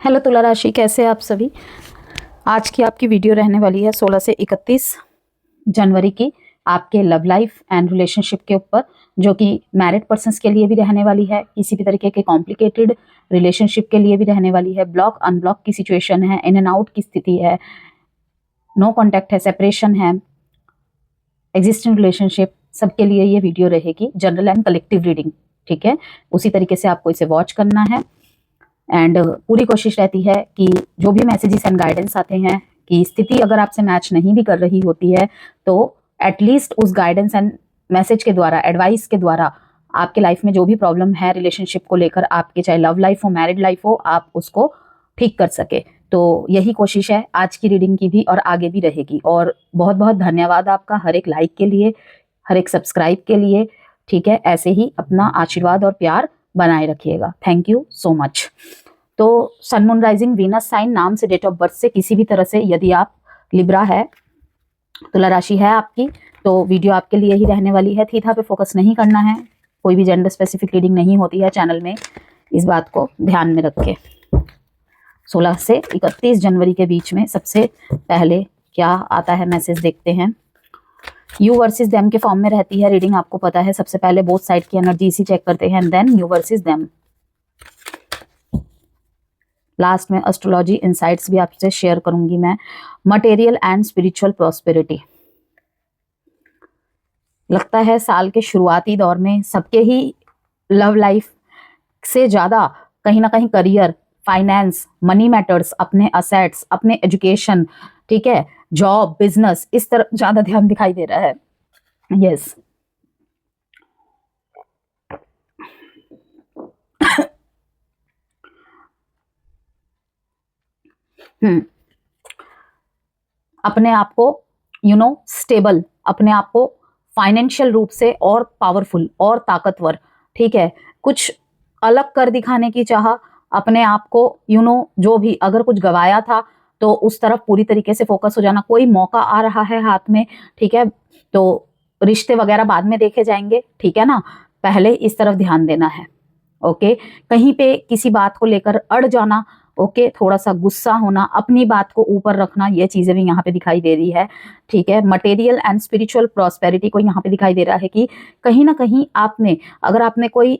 Hello तुला राशि, कैसे हैं आप सभी। आज की आपकी वीडियो रहने वाली है 16 से 31 जनवरी की आपके लव लाइफ एंड रिलेशनशिप के ऊपर, जो कि मैरिड पर्सन्स के लिए भी रहने वाली है, किसी भी तरीके के कॉम्प्लिकेटेड रिलेशनशिप के लिए भी रहने वाली है, ब्लॉक अनब्लॉक की सिचुएशन है, इन एंड आउट की स्थिति है, नो कॉन्टैक्ट है, सेपरेशन है, एग्जिस्टिंग रिलेशनशिप, सबके लिए ये वीडियो रहेगी। जनरल एंड कलेक्टिव रीडिंग, ठीक है। उसी तरीके से आपको इसे वॉच करना है एंड पूरी कोशिश रहती है कि जो भी मैसेजेस एंड गाइडेंस आते हैं, कि स्थिति अगर आपसे मैच नहीं भी कर रही होती है तो एटलीस्ट उस गाइडेंस एंड मैसेज के द्वारा, एडवाइस के द्वारा आपके लाइफ में जो भी प्रॉब्लम है रिलेशनशिप को लेकर, आपके चाहे लव लाइफ हो, मैरिड लाइफ हो, आप उसको ठीक कर सके। तो यही कोशिश है आज की रीडिंग की भी और आगे भी रहेगी। और बहुत बहुत धन्यवाद आपका हर एक लाइक के लिए, हर एक सब्सक्राइब के लिए, ठीक है। ऐसे ही अपना आशीर्वाद और प्यार बनाए रखिएगा। Thank you so much. तो sun moon rising Venus sign, नाम से, डेट ऑफ बर्थ से, किसी भी तरह से यदि आप लिब्रा है, तुला राशि है आपकी, तो वीडियो आपके लिए ही रहने वाली है। थीथा पे फोकस नहीं करना है, कोई भी जेंडर स्पेसिफिक रीडिंग नहीं होती है चैनल में, इस बात को ध्यान में रख के। 16 से 31 जनवरी के बीच में सबसे पहले क्या आता है मैसेज देखते हैं। यू वर्सेस देम के फॉर्म में रहती है रीडिंग, आपको पता है। सबसे पहले बोथ साइड की एनर्जी इसी चेक करते हैं, then you versus them. Last में एस्ट्रोलॉजी इनसाइट्स भी आपसे शेयर करूंगी मैं। मटेरियल एंड स्पिरिचुअल प्रॉस्पेरिटी, लगता है साल के शुरुआती दौर में सबके ही लव लाइफ से ज्यादा कहीं ना कहीं करियर, फाइनेंस, मनी मैटर्स, अपने असेट्स, अपने एजुकेशन, ठीक है, जॉब, बिजनेस, इस तरफ ज्यादा ध्यान दिखाई दे रहा है। यस अपने आप को स्टेबल, अपने आप को फाइनेंशियल रूप से और पावरफुल और ताकतवर, ठीक है, कुछ अलग कर दिखाने की चाह, अपने आप को जो भी अगर कुछ गवाया था तो उस तरफ पूरी तरीके से फोकस हो जाना। कोई मौका आ रहा है हाथ में, ठीक है, तो रिश्ते वगैरह बाद में देखे जाएंगे, ठीक है ना, पहले इस तरफ ध्यान देना है। ओके, कहीं पे किसी बात को लेकर अड़ जाना, ओके, थोड़ा सा गुस्सा होना, अपनी बात को ऊपर रखना, ये चीजें भी यहाँ पे दिखाई दे रही है, ठीक है। मटेरियल एंड स्पिरिचुअल प्रॉस्पेरिटी को यहाँ पे दिखाई दे रहा है कि कहीं ना कहीं आपने, अगर आपने कोई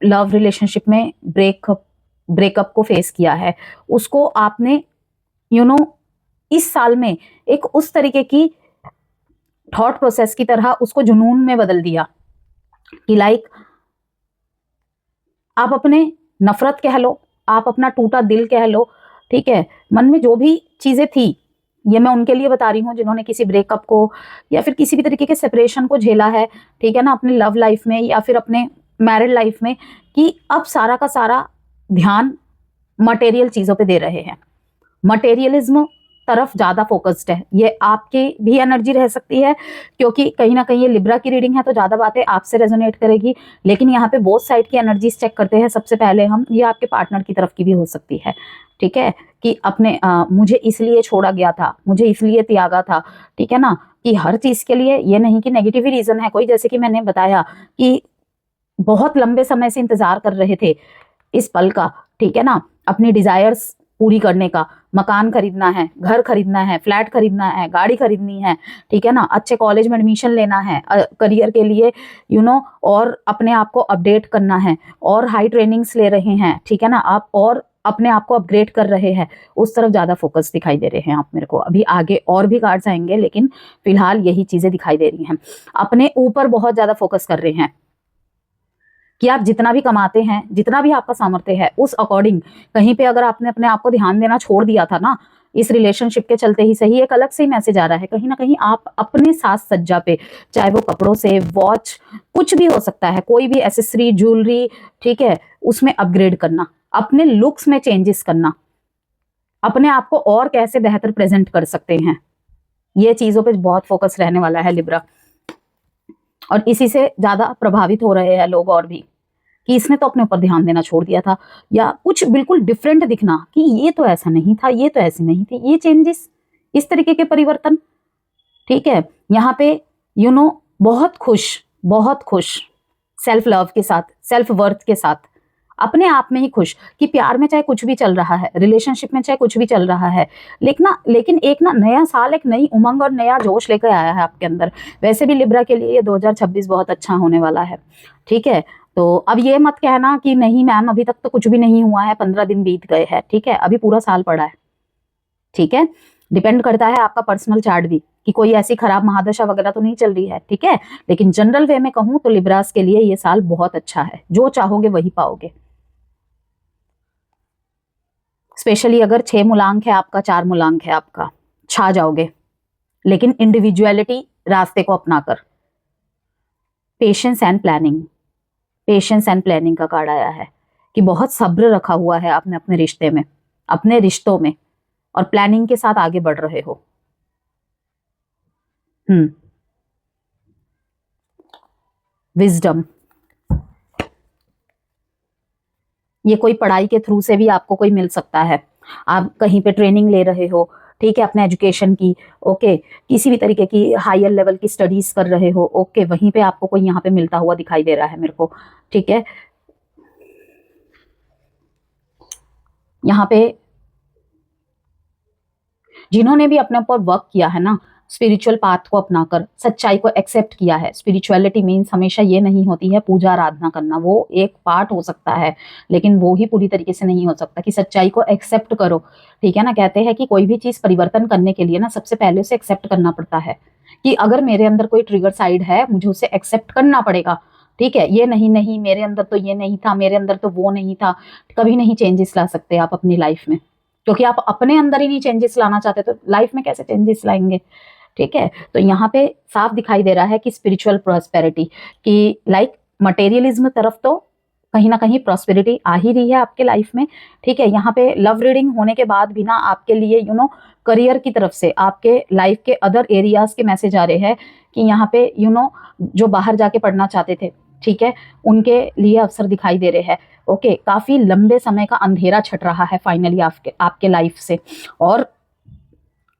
लव रिलेशनशिप में ब्रेकअप को फेस किया है, उसको आपने इस साल में एक उस तरीके की थॉट प्रोसेस की तरह उसको जुनून में बदल दिया कि लाइक आप अपने नफरत कह लो, आप अपना टूटा दिल कह लो, ठीक है, मन में जो भी चीजें थी, ये मैं उनके लिए बता रही हूँ जिन्होंने किसी ब्रेकअप को या फिर किसी भी तरीके के सेपरेशन को झेला है, ठीक है ना, अपने लव लाइफ में या फिर अपने मैरिड लाइफ में, कि अब सारा का सारा ध्यान मटेरियल चीजों पे दे रहे हैं, मटेरियलिज्म तरफ ज्यादा फोकस्ड है। ये आपकी भी एनर्जी रह सकती है, क्योंकि कहीं ना कहीं ये लिब्रा की रीडिंग है तो ज्यादा बातें आपसे रेजोनेट करेगी, लेकिन यहाँ पे बोथ साइड की एनर्जीज चेक करते हैं सबसे पहले हम। ये आपके पार्टनर की तरफ की भी हो सकती है, ठीक है, कि अपने मुझे इसलिए छोड़ा गया था, मुझे इसलिए त्यागा था, ठीक है ना, कि हर चीज के लिए ये नहीं कि नेगेटिव ही रीजन है कोई, जैसे कि मैंने बताया कि बहुत लंबे समय से इंतजार कर रहे थे इस पल का, ठीक है ना, अपनी डिजायर्स पूरी करने का, मकान खरीदना है, घर खरीदना है, फ्लैट खरीदना है, गाड़ी खरीदनी है, ठीक है ना, अच्छे कॉलेज में एडमिशन लेना है करियर के लिए, और अपने आप को अपडेट करना है, और हाई ट्रेनिंग्स ले रहे हैं, ठीक है ना, आप और अपने आप को अपग्रेड कर रहे हैं, उस तरफ ज्यादा फोकस दिखाई दे रहे हैं आप मेरे को। अभी आगे और भी कार्ड्स आएंगे, लेकिन फिलहाल यही चीजें दिखाई दे रही हैं। अपने ऊपर बहुत ज्यादा फोकस कर रहे हैं कि आप जितना भी कमाते हैं, जितना भी आपका सामर्थ्य है, उस अकॉर्डिंग कहीं पे अगर आपने अपने आप को ध्यान देना छोड़ दिया था ना, इस रिलेशनशिप के चलते ही सही, एक अलग से ही मैसेज आ रहा है, कहीं ना कहीं आप अपने साज सज्जा पे, चाहे वो कपड़ों से, वॉच, कुछ भी हो सकता है, कोई भी एसेसरी, ज्वेलरी, ठीक है, उसमें अपग्रेड करना, अपने लुक्स में चेंजेस करना, अपने आप को और कैसे बेहतर प्रेजेंट कर सकते हैं, ये चीजों पे बहुत फोकस रहने वाला है लिब्रा। और इसी से ज्यादा प्रभावित हो रहे हैं लोग और भी, कि इसने तो अपने ऊपर ध्यान देना छोड़ दिया था, या कुछ बिल्कुल डिफरेंट दिखना, कि ये तो ऐसा नहीं था, ये तो ऐसी नहीं थी, ये चेंजेस, इस तरीके के परिवर्तन, ठीक है। यहाँ पे बहुत खुश सेल्फ लव के साथ, सेल्फ वर्थ के साथ, अपने आप में ही खुश कि प्यार में चाहे कुछ भी चल रहा है, रिलेशनशिप में चाहे कुछ भी चल रहा है, लेकिन एक ना नया साल एक नई उमंग और नया जोश लेकर आया है आपके अंदर। वैसे भी लिब्रा के लिए ये 2026 बहुत अच्छा होने वाला है, ठीक है। तो अब ये मत कहना कि नहीं मैम अभी तक तो कुछ भी नहीं हुआ है, 15 दिन बीत गए हैं, ठीक है, अभी पूरा साल पड़ा है, ठीक है। डिपेंड करता है आपका पर्सनल चार्ट भी कि कोई ऐसी खराब महादशा वगैरह तो नहीं चल रही है, ठीक है। लेकिन जनरल वे में कहूं तो लिब्रास के लिए ये साल बहुत अच्छा है, जो चाहोगे वही पाओगे। स्पेशली अगर 6 मूलांक है आपका, 4 मूलांक है आपका, छा जाओगे। लेकिन इंडिविजुअलिटी रास्ते को अपनाकर, patience and planning, patience and planning का कार्ड आया है कि बहुत सब्र रखा हुआ है आपने अपने रिश्ते में, अपने रिश्तों में, और प्लानिंग के साथ आगे बढ़ रहे हो। विजडम, ये कोई पढ़ाई के थ्रू से भी आपको कोई मिल सकता है, आप कहीं पे ट्रेनिंग ले रहे हो, ठीक है, अपने एजुकेशन की, ओके, किसी भी तरीके की हायर लेवल की स्टडीज कर रहे हो, ओके, वहीं पे आपको कोई यहाँ पे मिलता हुआ दिखाई दे रहा है मेरे को, ठीक है। यहाँ पे जिन्होंने भी अपने ऊपर वर्क किया है ना, स्पिरिचुअल पाथ को अपनाकर सच्चाई को एक्सेप्ट किया है। स्पिरिचुअलिटी मीन्स हमेशा ये नहीं होती है पूजा आराधना करना, वो एक पार्ट हो सकता है, लेकिन वो ही पूरी तरीके से नहीं हो सकता कि सच्चाई को एक्सेप्ट करो, ठीक है ना। कहते हैं कि कोई भी चीज परिवर्तन करने के लिए ना सबसे पहले उसे एक्सेप्ट करना पड़ता है, कि अगर मेरे अंदर कोई ट्रिगर साइड है मुझे उसे एक्सेप्ट करना पड़ेगा, ठीक है। ये नहीं मेरे अंदर तो ये नहीं था, मेरे अंदर तो वो नहीं था, कभी नहीं चेंजेस ला सकते आप अपनी लाइफ में, क्योंकि आप अपने अंदर ही नहीं चेंजेस लाना चाहते तो लाइफ में कैसे चेंजेस लाएंगे, ठीक है। तो यहाँ पे साफ दिखाई दे रहा है कि स्पिरिचुअल प्रॉस्पेरिटी की मटेरियलिज्म तरफ तो कहीं ना कहीं प्रॉस्पेरिटी आ ही रही है आपके लाइफ में, ठीक है। यहाँ पे लव रीडिंग होने के बाद भी ना आपके लिए करियर की तरफ से आपके लाइफ के अदर एरियाज के मैसेज आ रहे हैं कि यहाँ पे जो बाहर जाके पढ़ना चाहते थे, ठीक है, उनके लिए अवसर दिखाई दे रहे हैं, ओके। काफी लंबे समय का अंधेरा छट रहा है फाइनली आपके लाइफ से, और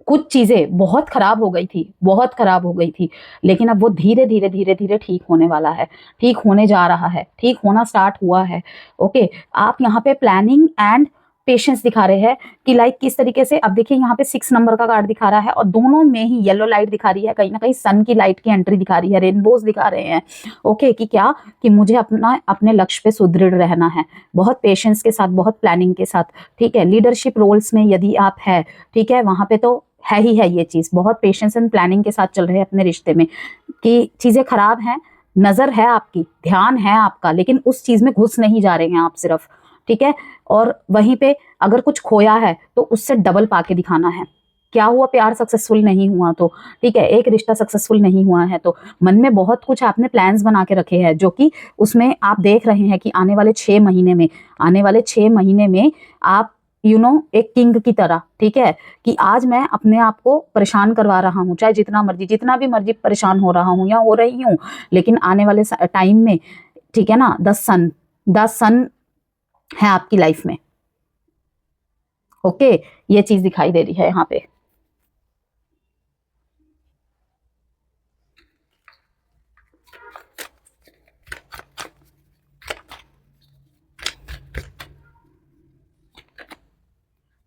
कुछ चीजें बहुत खराब हो गई थी, बहुत खराब हो गई थी, लेकिन अब वो धीरे धीरे धीरे धीरे ठीक होने वाला है, ठीक होने जा रहा है, ठीक होना स्टार्ट हुआ है, ओके। आप यहाँ पे प्लानिंग एंड पेशेंस दिखा रहे हैं कि किस तरीके से, अब देखिए यहाँ पे 6 नंबर का कार्ड दिखा रहा है और दोनों में ही येलो लाइट दिखा रही है, कहीं ना कहीं सन की लाइट की एंट्री दिखा रही है, रेनबोज दिखा रहे हैं, ओके। कि क्या, कि मुझे अपने लक्ष्य पे सुदृढ़ रहना है, बहुत पेशेंस के साथ, बहुत प्लानिंग के साथ, ठीक है। लीडरशिप रोल्स में यदि आप है, ठीक है, वहां पे तो है ही है ये चीज, बहुत पेशेंस एंड प्लानिंग के साथ चल रहे हैं अपने रिश्ते में, कि चीजें खराब हैं, नजर है आपकी, ध्यान है आपका, लेकिन उस चीज में घुस नहीं जा रहे हैं आप सिर्फ, ठीक है। और वहीं पे अगर कुछ खोया है तो उससे डबल पाके दिखाना है। क्या हुआ, प्यार सक्सेसफुल नहीं हुआ तो, ठीक है, एक रिश्ता सक्सेसफुल नहीं हुआ है तो मन में बहुत कुछ आपने प्लान्स बना के रखे हैं, जो कि उसमें आप देख रहे हैं कि आने वाले 6 महीने में आप एक किंग की तरह, ठीक है, कि आज मैं अपने आप को परेशान करवा रहा हूँ, चाहे जितना भी मर्जी परेशान हो रहा हूँ या हो रही हूँ, लेकिन आने वाले टाइम में, ठीक है ना, द सन है आपकी लाइफ में, ओके। ये चीज दिखाई दे रही है यहाँ पे।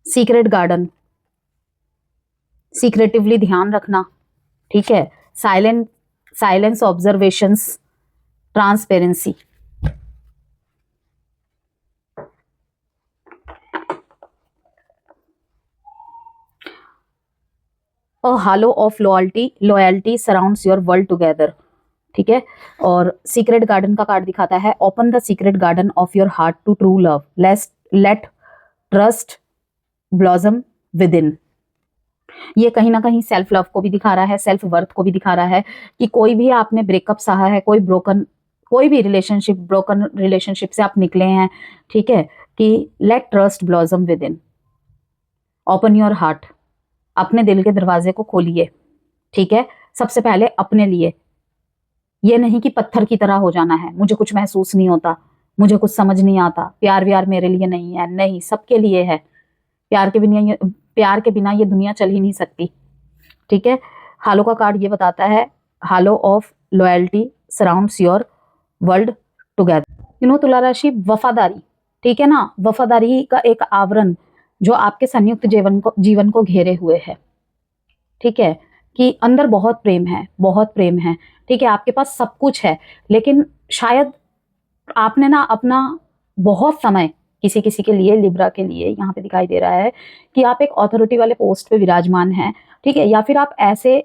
सीक्रेट गार्डन, सीक्रेटिवली ध्यान रखना, ठीक है, silence observations, transparency, a halo of loyalty surrounds your world together, ठीक है। और सीक्रेट गार्डन का कार्ड दिखाता है, open the secret garden of your heart to true love, let trust blossom within. ये कहीं ना कहीं सेल्फ लव को भी दिखा रहा है, सेल्फ वर्थ को भी दिखा रहा है, कि कोई भी आपने ब्रेकअप सहा है, कोई भी ब्रोकन रिलेशनशिप से आप निकले हैं, ठीक है, कि let trust blossom within, open your heart, अपने दिल के दरवाजे को खोलिए, ठीक है। सबसे पहले अपने लिए, ये नहीं कि पत्थर की तरह हो जाना है, मुझे कुछ महसूस नहीं होता, मुझे कुछ समझ नहीं आता, प्यार व्यार मेरे लिए नहीं है, नहीं, सबके लिए है। प्यार के बिना ये दुनिया चल ही नहीं सकती, ठीक है। हालो का कार्ड ये बताता है, halo of loyalty surrounds your world together. तुला राशि, वफादारी, ठीक है ना, वफादारी का एक आवरण जो आपके संयुक्त जीवन को घेरे हुए है, ठीक है, कि अंदर बहुत प्रेम है, बहुत प्रेम है, ठीक है, आपके पास सब कुछ है, लेकिन शायद आपने ना अपना बहुत समय किसी किसी के लिए, लिब्रा के लिए यहाँ पे दिखाई दे रहा है कि आप एक अथॉरिटी वाले पोस्ट पे विराजमान हैं, ठीक है, या फिर आप ऐसे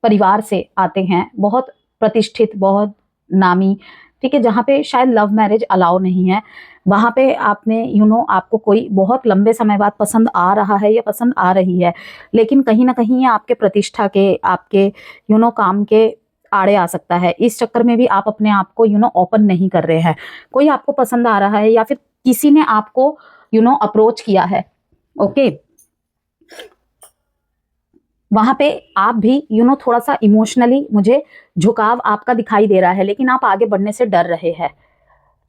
परिवार से आते हैं, बहुत प्रतिष्ठित, बहुत नामी, ठीक है, जहाँ पे शायद लव मैरिज अलाउ नहीं है, वहाँ पे आपने आपको कोई बहुत लंबे समय बाद पसंद आ रहा है या पसंद आ रही है, लेकिन कहीं ना कहीं ये आपके प्रतिष्ठा के, आपके काम के आड़े आ सकता है। इस चक्कर में भी आप अपने आप को ओपन नहीं कर रहे हैं। कोई आपको पसंद आ रहा है या फिर किसी ने आपको अप्रोच किया है, ओके, वहां पे आप भी थोड़ा सा इमोशनली मुझे झुकाव आपका दिखाई दे रहा है, लेकिन आप आगे बढ़ने से डर रहे हैं,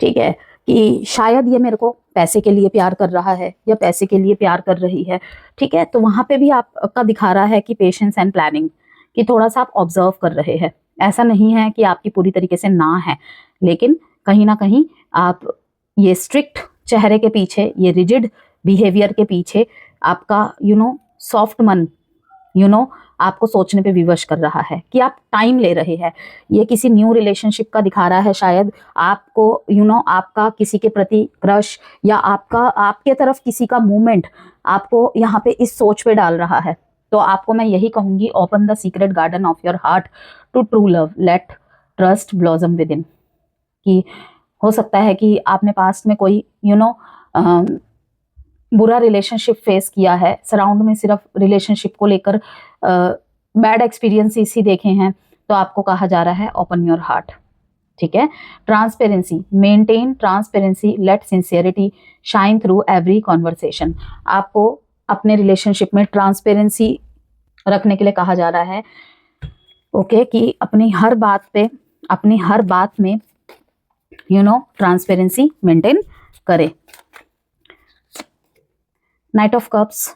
ठीक है, कि शायद ये मेरे को पैसे के लिए प्यार कर रहा है या पैसे के लिए प्यार कर रही है, ठीक है, तो वहां पे भी आपका दिखा रहा है कि पेशेंस एंड प्लानिंग, कि थोड़ा सा आप ऑब्जर्व कर रहे हैं। ऐसा नहीं है कि आपकी पूरी तरीके से ना है, लेकिन कहीं ना कहीं आप ये स्ट्रिक्ट चेहरे के पीछे, ये रिजिड बिहेवियर के पीछे आपका सॉफ्ट मन आपको सोचने पे विवश कर रहा है कि आप टाइम ले रहे हैं। ये किसी न्यू रिलेशनशिप का दिखा रहा है, शायद आपको आपका किसी के प्रति क्रश या आपके तरफ किसी का मूवमेंट आपको यहाँ पे इस सोच पे डाल रहा है। तो आपको मैं यही कहूंगी, open the secret garden of your heart to true love, let trust blossom within. कि हो सकता है कि आपने पास्ट में कोई बुरा रिलेशनशिप फेस किया है, सराउंड में सिर्फ रिलेशनशिप को लेकर बैड एक्सपीरियंसेस ही देखे हैं, तो आपको कहा जा रहा है ओपन योर हार्ट, ठीक है। Transparency, maintain transparency, let sincerity shine through every conversation. आपको अपने रिलेशनशिप में ट्रांसपेरेंसी रखने के लिए कहा जा रहा है, ओके, कि अपनी हर बात में ट्रांसपेरेंसी मेंटेन करें। Night of cups,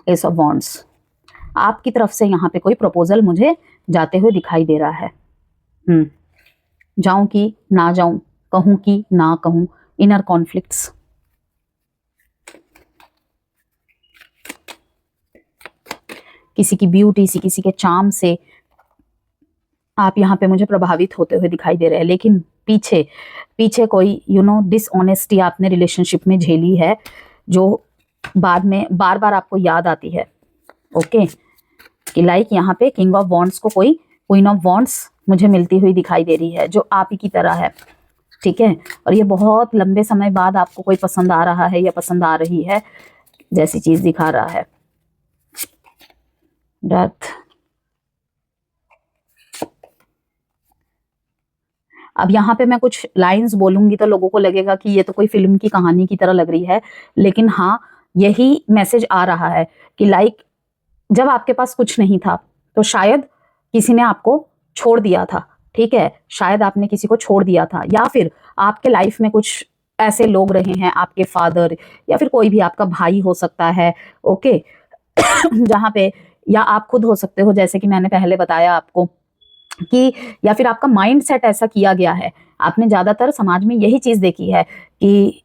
S of wands. आपकी तरफ से यहाँ पे कोई प्रपोजल मुझे जाते हुए दिखाई दे रहा है। जाऊं कि ना जाऊं, कहूं कि ना कहूं, इनर कॉन्फ्लिक्ट्स। किसी की ब्यूटी से, किसी के चार्म से आप यहाँ पे मुझे प्रभावित होते हुए दिखाई दे रहे हैं, लेकिन पीछे कोई डिसऑनेस्टी आपने रिलेशनशिप में झेली है, जो बाद में बार बार आपको याद आती है, ओके। कि लाइक यहाँ पे किंग ऑफ वॉन्ड्स को कोई क्वीन ऑफ वॉन्ड्स मुझे मिलती हुई दिखाई दे रही है, जो आप ही की तरह है, ठीक है, और ये बहुत लंबे समय बाद आपको कोई पसंद आ रहा है या पसंद आ रही है जैसी चीज दिखा रहा है। डेथ। अब यहाँ पे मैं कुछ लाइंस बोलूंगी तो लोगों को लगेगा कि ये तो कोई फिल्म की कहानी की तरह लग रही है, लेकिन हाँ, यही मैसेज आ रहा है कि लाइक जब आपके पास कुछ नहीं था तो शायद किसी ने आपको छोड़ दिया था, ठीक है, शायद आपने किसी को छोड़ दिया था, या फिर आपके लाइफ में कुछ ऐसे लोग रहे हैं, आपके फादर या फिर कोई भी आपका भाई हो सकता है, ओके, जहाँ पे, या आप खुद हो सकते हो, जैसे कि मैंने पहले बताया आपको कि, या फिर आपका माइंड सेट ऐसा किया गया है, आपने ज्यादातर समाज में यही चीज देखी है कि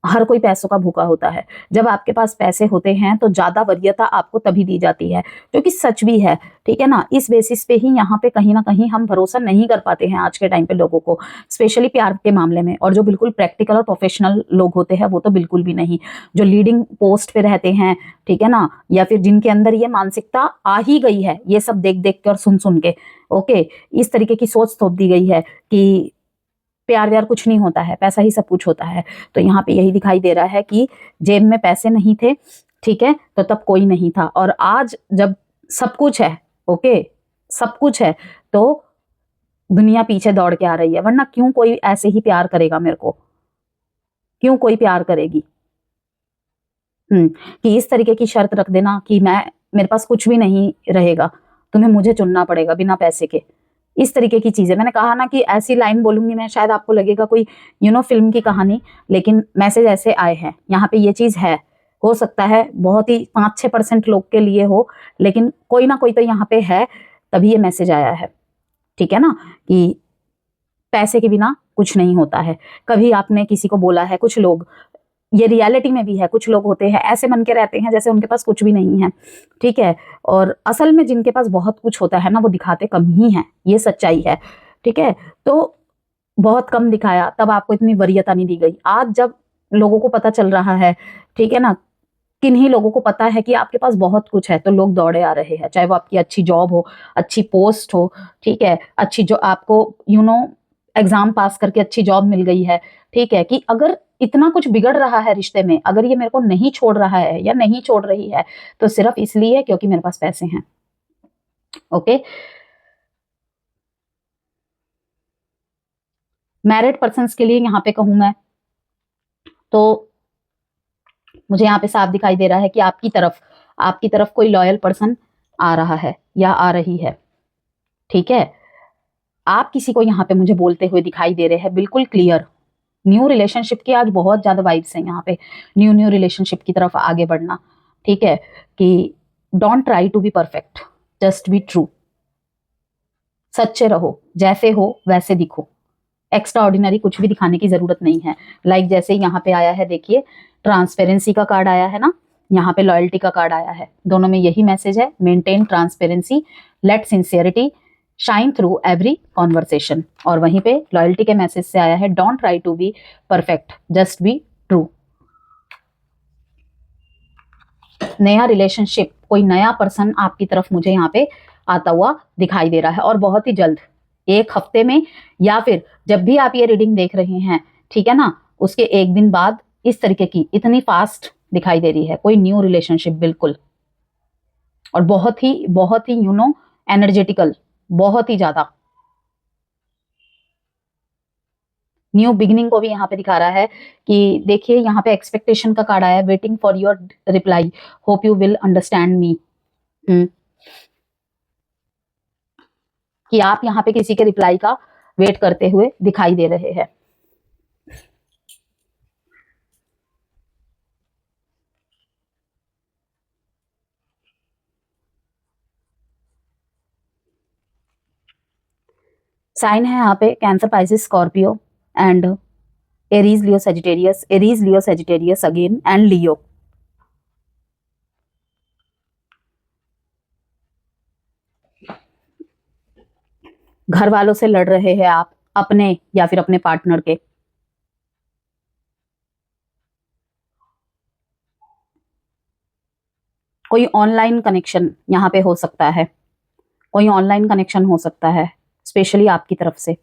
हर कोई पैसों का भूखा होता है। जब आपके पास पैसे होते हैं तो ज्यादा वरीयता आपको तभी दी जाती है, जो कि सच भी है, ठीक है ना। इस बेसिस पे ही यहाँ पे कहीं ना कहीं हम भरोसा नहीं कर पाते हैं आज के टाइम पे लोगों को, स्पेशली प्यार के मामले में। और जो बिल्कुल प्रैक्टिकल और प्रोफेशनल लोग होते हैं वो तो बिल्कुल भी नहीं, जो लीडिंग पोस्ट पे रहते हैं, ठीक है ना, या फिर जिनके अंदर ये मानसिकता आ ही गई है, ये सब देख देख के और सुन सुन के, ओके, इस तरीके की सोच थोप दी गई है कि प्यार व्यार कुछ नहीं होता है, पैसा ही सब कुछ होता है। तो यहाँ पे यही दिखाई दे रहा है कि जेब में पैसे नहीं थे, ठीक है, तो तब कोई नहीं था, और आज जब सब कुछ है, ओके, सब कुछ है, तो दुनिया पीछे दौड़ के आ रही है। वरना क्यों कोई ऐसे ही प्यार करेगा मेरे को, क्यों कोई प्यार करेगी। कि इस तरीके की शर्त रख देना कि मेरे पास कुछ भी नहीं रहेगा, तुम्हें मुझे चुनना पड़ेगा बिना पैसे के, इस तरीके की चीजें। मैंने कहा ना कि ऐसी लाइन बोलूंगी मैं, शायद आपको लगेगा कोई फिल्म की कहानी, लेकिन मैसेज ऐसे आए हैं। यहाँ पे ये चीज है, हो सकता है बहुत ही 5-6% लोग के लिए हो, लेकिन कोई ना कोई तो यहाँ पे है तभी ये मैसेज आया है, ठीक है ना, कि पैसे के बिना कुछ नहीं होता है। कभी आपने किसी को बोला है, कुछ लोग, ये रियलिटी में भी है, कुछ लोग होते हैं ऐसे मन के रहते हैं जैसे उनके पास कुछ भी नहीं है, ठीक है, और असल में जिनके पास बहुत कुछ होता है ना वो दिखाते कम ही हैं, ये सच्चाई है, ठीक है। तो बहुत कम दिखाया, तब आपको इतनी वरीयता नहीं दी गई। आज जब लोगों को पता चल रहा है, ठीक है ना, किन्हीं लोगों को पता है कि आपके पास बहुत कुछ है, तो लोग दौड़े आ रहे हैं, चाहे वो आपकी अच्छी जॉब हो, अच्छी पोस्ट हो, ठीक है, अच्छी जो आपको एग्जाम पास करके अच्छी जॉब मिल गई है, ठीक है, कि अगर इतना कुछ बिगड़ रहा है रिश्ते में, अगर ये मेरे को नहीं छोड़ रहा है या नहीं छोड़ रही है, तो सिर्फ इसलिए क्योंकि मेरे पास पैसे हैं। ओके, मैरिड पर्सन्स के लिए यहाँ पे कहूं मैं तो मुझे यहाँ पे साफ दिखाई दे रहा है कि आपकी तरफ कोई लॉयल पर्सन आ रहा है या आ रही है, ठीक है। आप किसी को यहाँ पे मुझे बोलते हुए दिखाई दे रहे हैं, बिल्कुल क्लियर। न्यू रिलेशनशिप की आज बहुत ज्यादा वाइब्स हैं यहाँ पे, न्यू रिलेशनशिप की तरफ आगे बढ़ना, ठीक है, कि don't try to be perfect, just be true. सच्चे रहो, जैसे हो वैसे दिखो, एक्स्ट्रा ऑर्डिनरी कुछ भी दिखाने की जरूरत नहीं है। लाइक जैसे यहाँ पे आया है, देखिए ट्रांसपेरेंसी का कार्ड आया है ना, यहाँ पे लॉयल्टी का कार्ड आया है, दोनों में यही मैसेज है, maintain transparency, let sincerity shine through every conversation. और वहीं पे लॉयल्टी के मैसेज से आया है, don't try to be perfect, just be true. नया रिलेशनशिप, कोई नया पर्सन आपकी तरफ मुझे यहाँ पे आता हुआ दिखाई दे रहा है, और बहुत ही जल्द, 1 हफ्ते में, या फिर जब भी आप ये रीडिंग देख रहे हैं, ठीक है ना, उसके 1 दिन बाद इस तरीके की इतनी फास्ट दिखाई दे रही है कोई न्यू रिलेशनशिप, बिल्कुल, और बहुत ही एनर्जेटिकल, बहुत ही ज्यादा। न्यू बिगिनिंग को भी यहाँ पे दिखा रहा है कि देखिए यहाँ पे एक्सपेक्टेशन का कार्ड आया है, waiting for your reply, hope you will understand me, कि आप यहाँ पे किसी के रिप्लाई का वेट करते हुए दिखाई दे रहे हैं। साइन है यहाँ पे Cancer, Pisces, Scorpio and Aries, Leo, Sagittarius again and Leo. घर वालों से लड़ रहे हैं आप, अपने या फिर अपने पार्टनर के। कोई ऑनलाइन कनेक्शन यहाँ पे हो सकता है, कोई ऑनलाइन कनेक्शन हो सकता है, स्पेशली आपकी तरफ से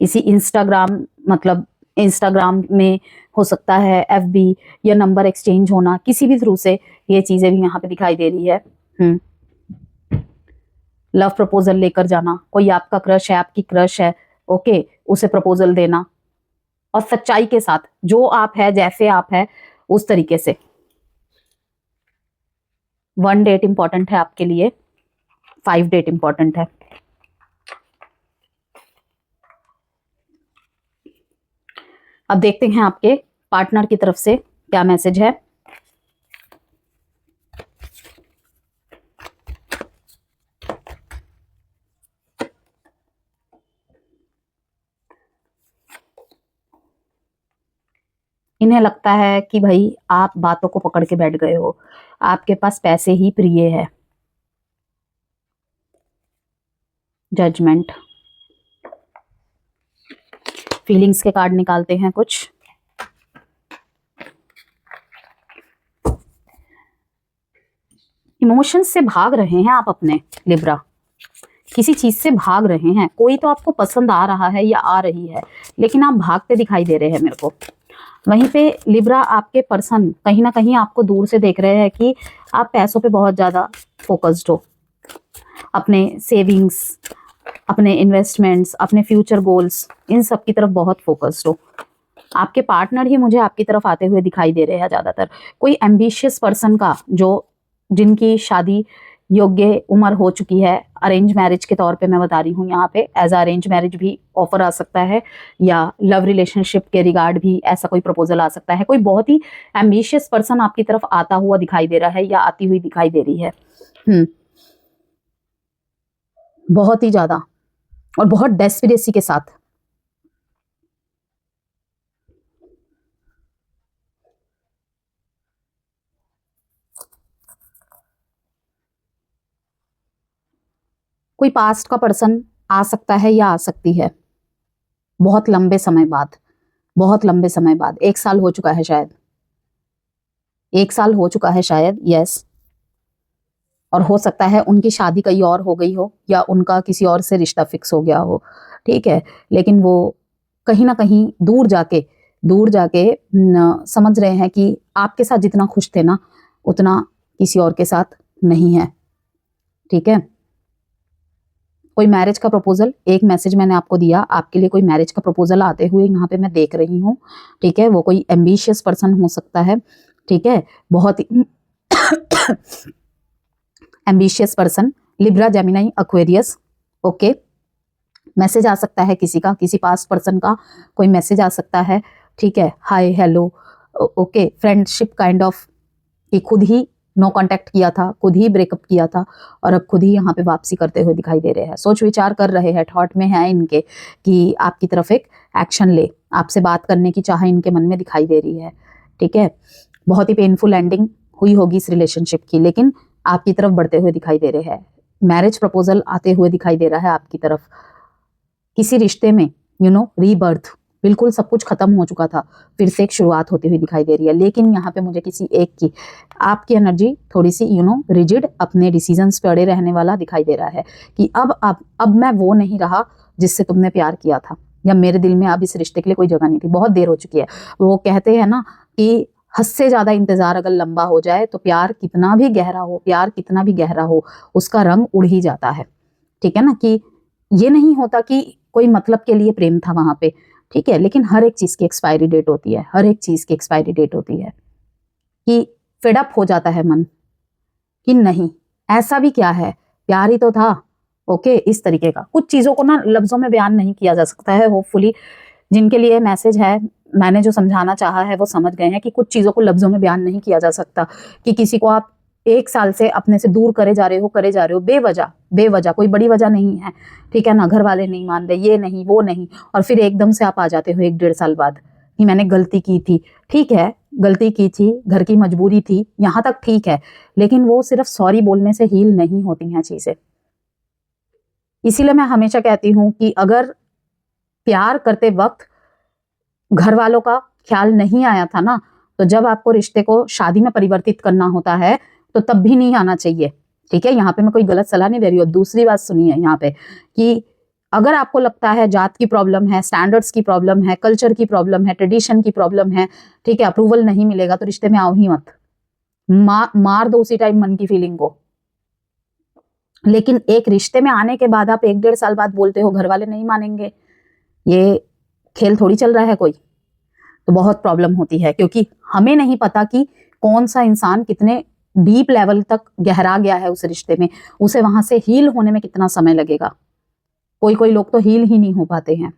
किसी इंस्टाग्राम, मतलब इंस्टाग्राम में हो सकता है, एफबी, या नंबर एक्सचेंज होना, किसी भी थ्रू से ये चीजें भी यहाँ पे दिखाई दे रही है। लव प्रपोजल लेकर जाना, कोई आपका क्रश है, आपकी क्रश है, ओके, उसे प्रपोजल देना, और सच्चाई के साथ, जो आप है, जैसे आप है, उस तरीके से। 1 डेट इंपॉर्टेंट है आपके लिए, 5 डेट इंपॉर्टेंट है। अब देखते हैं आपके पार्टनर की तरफ से क्या मैसेज है। इन्हें लगता है कि भाई आप बातों को पकड़ के बैठ गए हो, आपके पास पैसे ही प्रिय है। जजमेंट, फीलिंग्स के कार्ड निकालते हैं कुछ। इमोशंस से भाग रहे हैं आप अपने, लिब्रा, किसी चीज से भाग रहे हैं। कोई तो आपको पसंद आ रहा है या आ रही है, लेकिन आप भागते दिखाई दे रहे हैं मेरे को। वहीं पे लिब्रा, आपके पर्सन कहीं ना कहीं आपको दूर से देख रहे हैं कि आप पैसों पे बहुत ज्यादा फोकस्ड हो, अपने सेविंग्स, अपने इन्वेस्टमेंट्स, अपने फ्यूचर गोल्स, इन सब की तरफ बहुत फोकस्ड हो। आपके पार्टनर ही मुझे आपकी तरफ आते हुए दिखाई दे रहे हैं ज्यादातर। कोई एम्बिशियस पर्सन का, जो जिनकी शादी योग्य उम्र हो चुकी है, अरेंज मैरिज के तौर पे मैं बता रही हूँ यहाँ पे, एज अरेंज मैरिज भी ऑफर आ सकता है, या लव रिलेशनशिप के रिगार्ड भी ऐसा कोई प्रपोजल आ सकता है। कोई बहुत ही एम्बिशियस पर्सन आपकी तरफ आता हुआ दिखाई दे रहा है या आती हुई दिखाई दे रही है। बहुत ही ज्यादा, और बहुत डेस्परेसी के साथ। कोई पास्ट का पर्सन आ सकता है या आ सकती है, बहुत लंबे समय बाद, बहुत लंबे समय बाद। 1 साल हो चुका है शायद, 1 साल हो चुका है शायद, यस। और हो सकता है उनकी शादी कहीं और हो गई हो, या उनका किसी और से रिश्ता फिक्स हो गया हो, ठीक है। लेकिन वो कहीं ना कहीं दूर जाके समझ रहे हैं कि आपके साथ जितना खुश थे ना, उतना किसी और के साथ नहीं है, ठीक है। कोई मैरिज का प्रपोजल, एक मैसेज मैंने आपको दिया, आपके लिए कोई मैरिज का प्रपोजल आते हुए यहाँ पे मैं देख रही हूँ, ठीक है। वो कोई एम्बिशियस पर्सन हो सकता है, ठीक है, बहुत ही ambitious person, Libra, Gemini, Aquarius, okay. Message आ सकता है किसी का, किसी पास्ट पर्सन का कोई मैसेज आ सकता है, ठीक है। Hi, hello, okay, friendship kind of, कि खुद ही नो कांटेक्ट किया था, खुद ही ब्रेकअप किया था, और अब खुद ही यहाँ पे वापसी करते हुए दिखाई दे रहे हैं। सोच विचार कर रहे हैं, थॉट में है इनके कि आपकी तरफ एक एक्शन ले, आपसे बात करने की चाह इनके मन में दिखाई दे रही है, ठीक है। बहुत ही पेनफुल एंडिंग हुई होगी इस रिलेशनशिप की, लेकिन आपकी तरफ बढ़ते हुए दिखाई दे रहे हैं। मैरिज प्रपोजल आते हुए दिखाई दे रहा है आपकी तरफ। किसी रिश्ते में रीबर्थ, बिल्कुल सब कुछ खत्म हो चुका था, फिर से एक शुरुआत होती हुई दिखाई दे रही है। लेकिन यहाँ पे मुझे किसी एक की, आपकी एनर्जी थोड़ी सी रिजिड, अपने डिसीजंस पे अड़े रहने वाला दिखाई दे रहा है कि अब मैं वो नहीं रहा जिससे तुमने प्यार किया था, या मेरे दिल में अब इस रिश्ते के लिए कोई जगह नहीं थी, बहुत देर हो चुकी है। वो कहते हैं ना कि हद से ज्यादा इंतजार अगर लंबा हो जाए तो प्यार कितना भी गहरा हो, उसका रंग उड़ ही जाता है, ठीक है ना। कि ये नहीं होता कि कोई मतलब के लिए प्रेम था वहां पे, ठीक है। लेकिन हर एक चीज की एक्सपायरी डेट होती है, हर एक चीज की एक्सपायरी डेट होती है, कि फेडअप हो जाता है मन कि नहीं, ऐसा भी क्या है, प्यार ही तो था, ओके। इस तरीके का कुछ चीजों को ना लफ्जों में बयान नहीं किया जा सकता है। होपफुली जिनके लिए मैसेज है, मैंने जो समझाना चाहा है वो समझ गए हैं कि कुछ चीजों को लफ्जों में बयान नहीं किया जा सकता। कि किसी को आप 1 साल से अपने से दूर करे जा रहे हो बेवजह, कोई बड़ी वजह नहीं है, ठीक है ना। घर वाले नहीं मान रहे, ये नहीं वो नहीं, और फिर एकदम से आप आ जाते हो 1-1.5 साल बाद कि मैंने गलती की थी, ठीक है। गलती की थी, घर की मजबूरी थी, यहाँ तक ठीक है, लेकिन वो सिर्फ सॉरी बोलने से हील नहीं होती हैं चीजें। इसीलिए मैं हमेशा कहती हूँ कि अगर प्यार करते वक्त घर वालों का ख्याल नहीं आया था ना, तो जब आपको रिश्ते को शादी में परिवर्तित करना होता है तो तब भी नहीं आना चाहिए, ठीक है। यहाँ पे मैं कोई गलत सलाह नहीं दे रही हूँ। दूसरी बात सुनिए यहाँ पे, कि अगर आपको लगता है जात की प्रॉब्लम है, स्टैंडर्ड्स की प्रॉब्लम है, कल्चर की प्रॉब्लम है, ट्रेडिशन की प्रॉब्लम है, ठीक है, अप्रूवल नहीं मिलेगा तो रिश्ते में आओ ही मत। मार दो उसी टाइम मन की फीलिंग को। लेकिन एक रिश्ते में आने के बाद आप 1-1.5 साल बाद बोलते हो घर वाले नहीं मानेंगे, ये खेल थोड़ी चल रहा है कोई। तो बहुत प्रॉब्लम होती है, क्योंकि हमें नहीं पता कि कौन सा इंसान कितने डीप लेवल तक गहरा गया है उस रिश्ते में, उसे वहां से हील होने में कितना समय लगेगा। कोई लोग तो हील ही नहीं हो पाते हैं,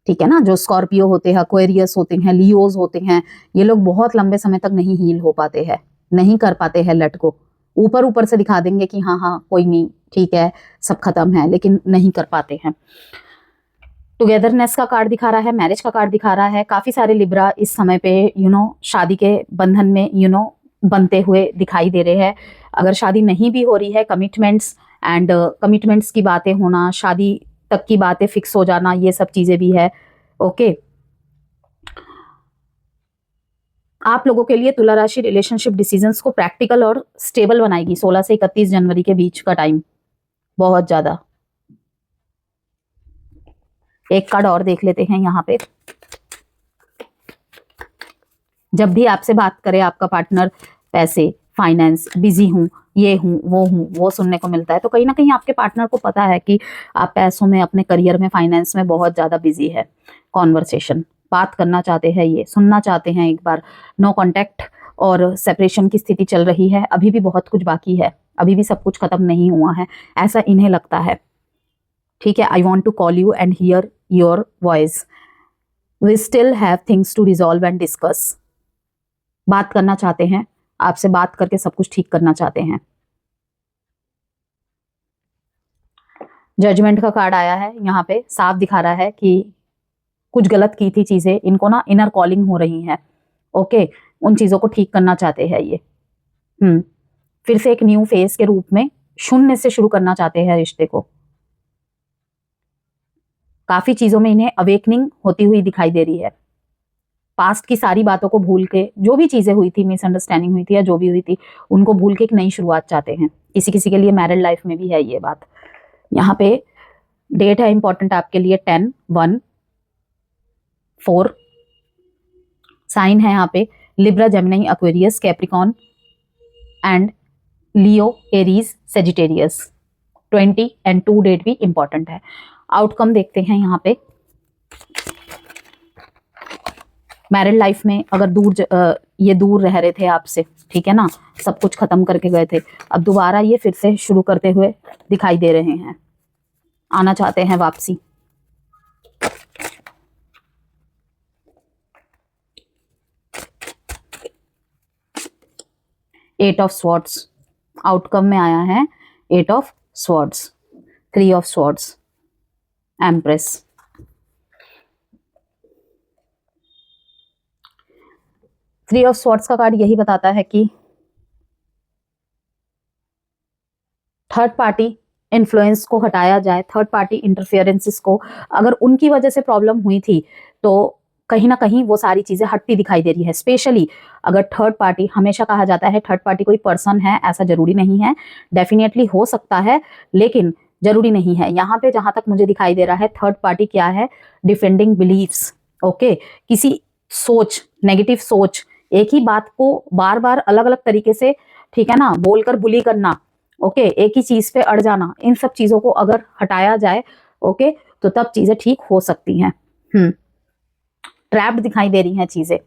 ठीक है ना। जो स्कॉर्पियो होते हैं, एक्वेरियस होते हैं, लियोज होते हैं, ये लोग बहुत लंबे समय तक नहीं हील हो पाते हैं, नहीं कर पाते हैं लट को। ऊपर ऊपर से दिखा देंगे कि हाँ हाँ कोई नहीं, ठीक है, सब खत्म है, लेकिन नहीं कर पाते हैं। टुगेदरनेस का कार्ड दिखा रहा है, मैरिज का कार्ड दिखा रहा है। काफी सारे लिब्रा इस समय पे शादी के बंधन में बनते हुए दिखाई दे रहे हैं। अगर शादी नहीं भी हो रही है, कमिटमेंट्स की बातें होना, शादी तक की बातें फिक्स हो जाना, ये सब चीजें भी है, ओके। आप लोगों के लिए तुला राशि रिलेशनशिप डिसीजंस को प्रैक्टिकल और स्टेबल बनाएगी 16 से 31 जनवरी के बीच का टाइम, बहुत ज्यादा। एक कार्ड और देख लेते हैं यहाँ पे। जब भी आपसे बात करे आपका पार्टनर, पैसे, फाइनेंस, बिजी हूँ, ये हूँ, वो सुनने को मिलता है, तो कहीं ना कहीं आपके पार्टनर को पता है कि आप पैसों में, अपने करियर में, फाइनेंस में बहुत ज्यादा बिजी है। कॉन्वर्सेशन बात करना चाहते हैं, ये सुनना चाहते हैं एक बार। नो कॉन्टेक्ट और सेपरेशन की स्थिति चल रही है, अभी भी बहुत कुछ बाकी है, अभी भी सब कुछ खत्म नहीं हुआ है, ऐसा इन्हें लगता है, ठीक है। I want to call you and hear your voice, we still have things to resolve and discuss. बात करना चाहते हैं, आपसे बात करके सब कुछ ठीक करना चाहते हैं। जजमेंट का कार्ड आया है, यहाँ पे साफ दिखा रहा है कि कुछ गलत की थी चीजें, इनको ना इनर कॉलिंग हो रही है। ओके, उन चीजों को ठीक करना चाहते हैं ये। फिर से एक न्यू फेज के रूप में शून्य से शुरू करना चाहते हैं रिश्ते को। काफी चीजों में इन्हें अवेकनिंग होती हुई दिखाई दे रही है। पास्ट की सारी बातों को भूल के, जो भी चीजें हुई थी, मिसअंडरस्टैंडिंग हुई थी या जो भी हुई थी, उनको भूल के एक नई शुरुआत चाहते हैं। किसी किसी के लिए मैरिड लाइफ में भी है ये बात। यहाँ पे डेट है इंपॉर्टेंट आपके लिए 10, 1, 4। साइन है यहाँ पे Libra, Gemini, Aquarius, Capricorn and Leo, Aries, Sagittarius. 20 and 2 date भी इंपॉर्टेंट है। आउटकम देखते हैं यहाँ पे। मैरिड लाइफ में अगर ये दूर रह रहे थे आपसे, ठीक है ना, सब कुछ खत्म करके गए थे, अब दोबारा ये फिर से शुरू करते हुए दिखाई दे रहे हैं, आना चाहते हैं वापसी। एट ऑफ स्वॉर्ड्स आउटकम में आया है, 8 of swords, 3 of swords, empress. Three of swords का कार्ड यही बताता है कि थर्ड पार्टी इन्फ्लुएंस को हटाया जाए, थर्ड पार्टी इंटरफेरेंसेस को, अगर उनकी वजह से प्रॉब्लम हुई थी तो कहीं ना कहीं वो सारी चीजें हटती दिखाई दे रही है। स्पेशली अगर थर्ड पार्टी, हमेशा कहा जाता है थर्ड पार्टी कोई पर्सन है, ऐसा जरूरी नहीं है, डेफिनेटली हो सकता है लेकिन जरूरी नहीं है। यहाँ पे जहां तक मुझे दिखाई दे रहा है थर्ड पार्टी क्या है, डिफेंडिंग बिलीव्स। ओके, किसी सोच, नेगेटिव सोच, एक ही बात को बार बार अलग अलग तरीके से, ठीक है ना, बोलकर बुली करना, ओके, एक ही चीज पे अड़ जाना, इन सब चीजों को अगर हटाया जाए, ओके, तो तब चीजें ठीक हो सकती हैं। ट्रैप्ड दिखाई दे रही हैं चीजें।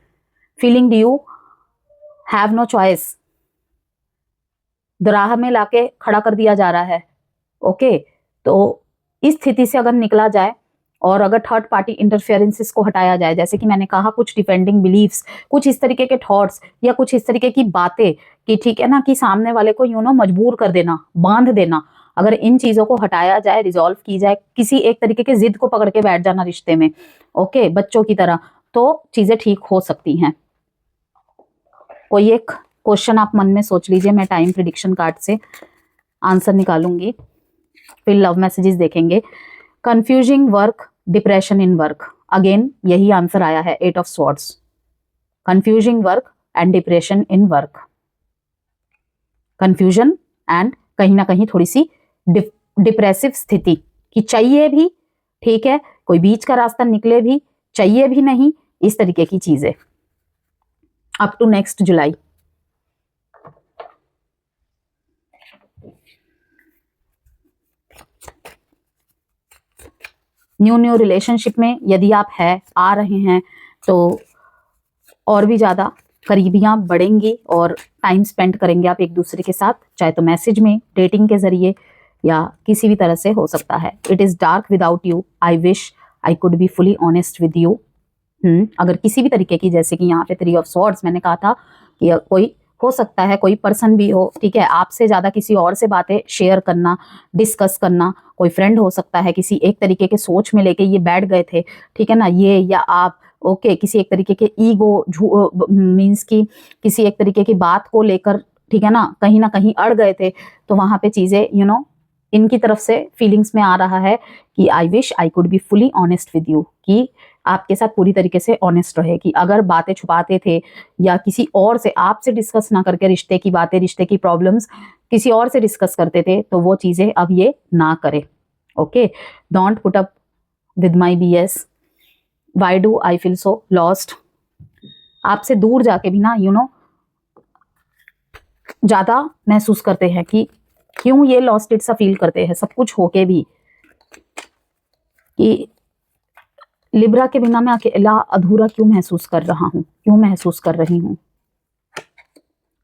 Feeling do you have no choice, दोराह में लाके खड़ा कर दिया जा रहा है। ओके, तो इस स्थिति से अगर निकला जाए और अगर थर्ड पार्टी इंटरफेरेंसेस को हटाया जाए, जैसे कि मैंने कहा कुछ डिफेंडिंग बिलीव्स, कुछ इस तरीके के थॉट्स या कुछ इस तरीके की बातें कि ठीक है ना, कि सामने वाले को मजबूर कर देना, बांध देना, अगर इन चीजों को हटाया जाए, रिजॉल्व की जाए, किसी एक तरीके के जिद को पकड़ के बैठ जाना रिश्ते में, ओके, बच्चों की तरह, तो चीजें ठीक हो सकती हैं। कोई एक क्वेश्चन आप मन में सोच लीजिए, मैं टाइम प्रिडिक्शन कार्ड से आंसर निकालूंगी, फिर लव मैसेजेस देखेंगे। Confusing work, depression in work, again यही आंसर आया है, 8 of swords. Confusing work and depression in work, confusion and कहीं ना कहीं थोड़ी सी डिप्रेसिव स्थिति कि चाहिए भी, ठीक है, कोई बीच का रास्ता निकले भी, चाहिए भी नहीं, इस तरीके की चीजें up to next July. New relationship में यदि आप आ रहे हैं तो और भी ज्यादा करीबियां बढ़ेंगी और टाइम स्पेंड करेंगे आप एक दूसरे के साथ, चाहे तो मैसेज में, डेटिंग के जरिए या किसी भी तरह से हो सकता है। It is dark without you, I wish I could be fully honest with you. अगर किसी भी तरीके की, जैसे कि यहाँ पे 3 ऑफ स्वॉर्ड्स, मैंने कहा था कि कोई हो सकता है, कोई पर्सन भी हो, ठीक है, आपसे ज्यादा किसी और से बातें शेयर करना, डिस्कस करना, कोई फ्रेंड हो सकता है, किसी एक तरीके के सोच में लेके ये बैठ गए थे, ठीक है ना, ये या आप, ओके, किसी एक तरीके के ईगो मीन्स की किसी एक तरीके की बात को लेकर, ठीक है ना कहीं अड़ गए थे, तो वहां पे चीजें इनकी तरफ से फीलिंग्स में आ रहा है कि I wish I could be fully honest with you, कि आपके साथ पूरी तरीके से ऑनेस्ट रहे, कि अगर बातें छुपाते थे या किसी और से, आपसे डिस्कस ना करके रिश्ते की बातें, रिश्ते की प्रॉब्लम्स किसी और से डिस्कस करते थे, तो वो चीजें अब ये ना करे। Okay, don't put up with my BS, why do I feel so lost, आपसे दूर जाके भी ना ज्यादा महसूस करते हैं कि क्यों ये लॉस्टेड सा फील करते हैं, सब कुछ होके भी, कि लिब्रा के बिना मैं अकेला अधूरा क्यों महसूस कर रहा हूं, क्यों महसूस कर रही हूं।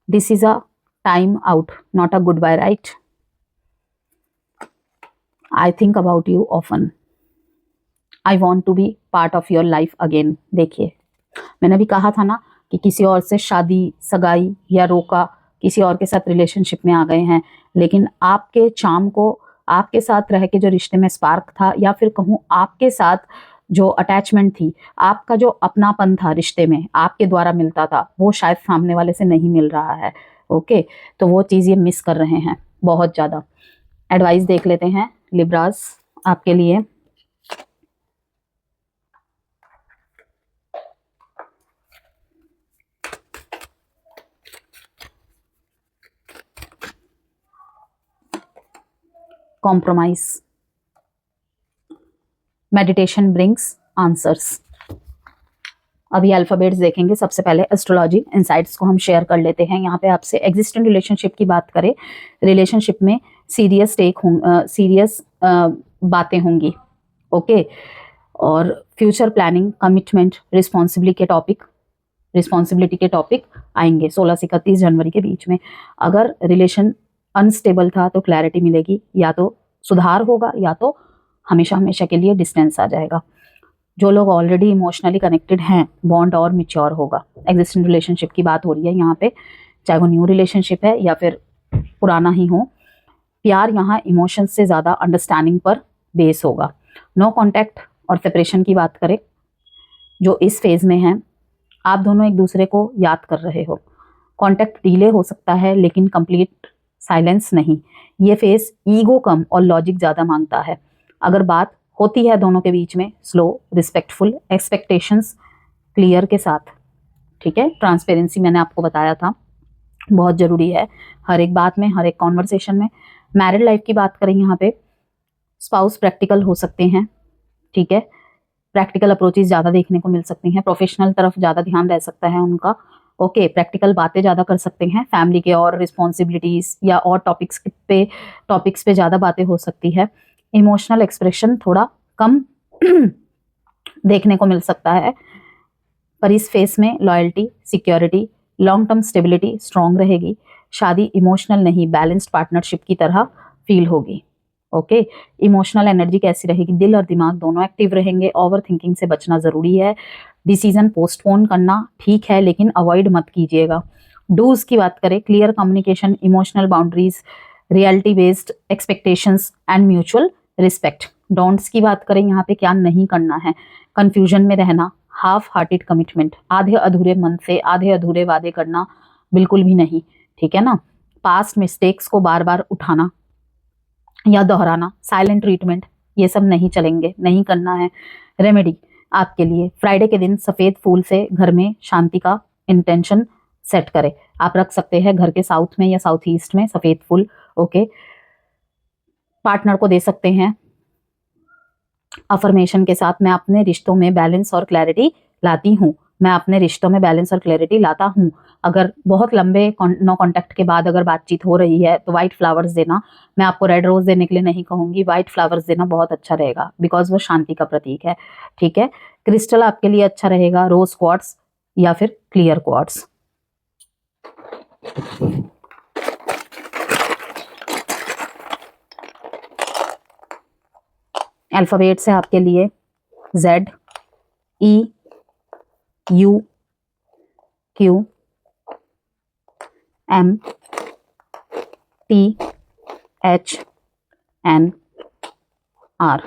This is a time out, not a goodbye, right. I think about you often, I want to be part of your life again. देखिए, मैंने भी कहा था ना कि किसी और से शादी, सगाई या रोका, किसी और के साथ रिलेशनशिप में आ गए हैं, लेकिन आपके चार्म को, आपके साथ रह के जो रिश्ते में स्पार्क था, या फिर कहूँ आपके साथ जो अटैचमेंट थी, आपका जो अपनापन था रिश्ते में, आपके द्वारा मिलता था, वो शायद सामने वाले से नहीं मिल रहा है। ओके, तो वो चीज़ ये मिस कर रहे हैं बहुत ज़्यादा। एडवाइस देख लेते हैं लिब्रास आपके लिए। Compromise, meditation brings answers. अभी अल्फाबेट्स देखेंगे। सबसे पहले एस्ट्रोलॉजी इनसाइट्स को हम शेयर कर लेते हैं। यहाँ पे आपसे एग्जिस्टेंट रिलेशनशिप की बात करें, रिलेशनशिप में सीरियस बातें होंगी। ओके, और फ्यूचर प्लानिंग, कमिटमेंट, रिस्पॉन्सिबिलिटी के टॉपिक आएंगे 16 से 31 जनवरी के बीच में। अगर रिलेशन अनस्टेबल था तो क्लैरिटी मिलेगी, या तो सुधार होगा या तो हमेशा हमेशा के लिए डिस्टेंस आ जाएगा। जो लोग ऑलरेडी इमोशनली कनेक्टेड हैं, बॉन्ड और मिच्योर होगा। एग्जिस्टिंग रिलेशनशिप की बात हो रही है यहाँ पे, चाहे वो न्यू रिलेशनशिप है या फिर पुराना ही हो। प्यार यहाँ इमोशंस से ज़्यादा अंडरस्टैंडिंग पर बेस होगा। नो कॉन्टैक्ट और सेपरेशन की बात करें, जो इस फेज में है, आप दोनों एक दूसरे को याद कर रहे हो। कॉन्टैक्ट डिले हो सकता है लेकिन कंप्लीट साइलेंस नहीं। ये फेज ईगो कम और लॉजिक ज़्यादा मांगता है। अगर बात होती है दोनों के बीच में, स्लो, रिस्पेक्टफुल, एक्सपेक्टेशंस क्लियर के साथ, ठीक है। ट्रांसपेरेंसी मैंने आपको बताया था, बहुत ज़रूरी है हर एक बात में, हर एक कॉन्वर्सेशन में। मैरिड लाइफ की बात करें यहाँ पे, स्पाउस प्रैक्टिकल हो सकते हैं, ठीक है। प्रैक्टिकल अप्रोचेस ज़्यादा देखने को मिल सकती हैं, प्रोफेशनल तरफ ज़्यादा ध्यान रह सकता है उनका। ओके, प्रैक्टिकल बातें ज़्यादा कर सकते हैं, फैमिली के और रिस्पॉन्सिबिलिटीज़ या और टॉपिक्स पे ज़्यादा बातें हो सकती है। इमोशनल एक्सप्रेशन थोड़ा कम देखने को मिल सकता है, पर इस फेस में loyalty, security, long term stability strong रहेगी। शादी इमोशनल नहीं, बैलेंस्ड पार्टनरशिप की तरह फील होगी। ओके, इमोशनल एनर्जी कैसी रहेगी, दिल और दिमाग दोनों एक्टिव रहेंगे। ओवर थिंकिंग से बचना ज़रूरी है। डिसीजन पोस्टपोन करना ठीक है लेकिन अवॉइड मत कीजिएगा। डूज की बात करें, clear communication, emotional boundaries, reality based expectations and mutual respect. Don'ts की बात करें, यहाँ पे क्या नहीं करना है, कंफ्यूजन में रहना, हाफ हार्टेड कमिटमेंट, आधे अधूरे मन से आधे अधूरे वादे करना बिल्कुल भी नहीं, ठीक है ना। पास्ट मिस्टेक्स को बार बार उठाना या दोहराना, साइलेंट ट्रीटमेंट, ये सब नहीं चलेंगे, नहीं करना है। रेमेडी आपके लिए, फ्राइडे के दिन सफ़ेद फूल से घर में शांति का इंटेंशन सेट करें। आप रख सकते हैं घर के साउथ में या साउथ ईस्ट में सफ़ेद फूल। ओके, पार्टनर को दे सकते हैं अफर्मेशन के साथ, मैं अपने रिश्तों में बैलेंस और क्लैरिटी लाती हूँ, मैं अपने रिश्तों में बैलेंस और क्लैरिटी लाता हूँ। अगर बहुत लंबे नो कॉन्टैक्ट के बाद अगर बातचीत हो रही है तो वाइट फ्लावर्स देना, मैं आपको रेड रोज देने के लिए नहीं कहूँगी, वाइट फ्लावर्स देना बहुत अच्छा रहेगा, बिकॉज वो शांति का प्रतीक है, ठीक है। क्रिस्टल आपके लिए अच्छा रहेगा, रोज क्वार्ट्स या फिर क्लियर क्वार्ट्स। अल्फाबेट्स है आपके लिए, Z, E, U, Q, M, T, H, N, R।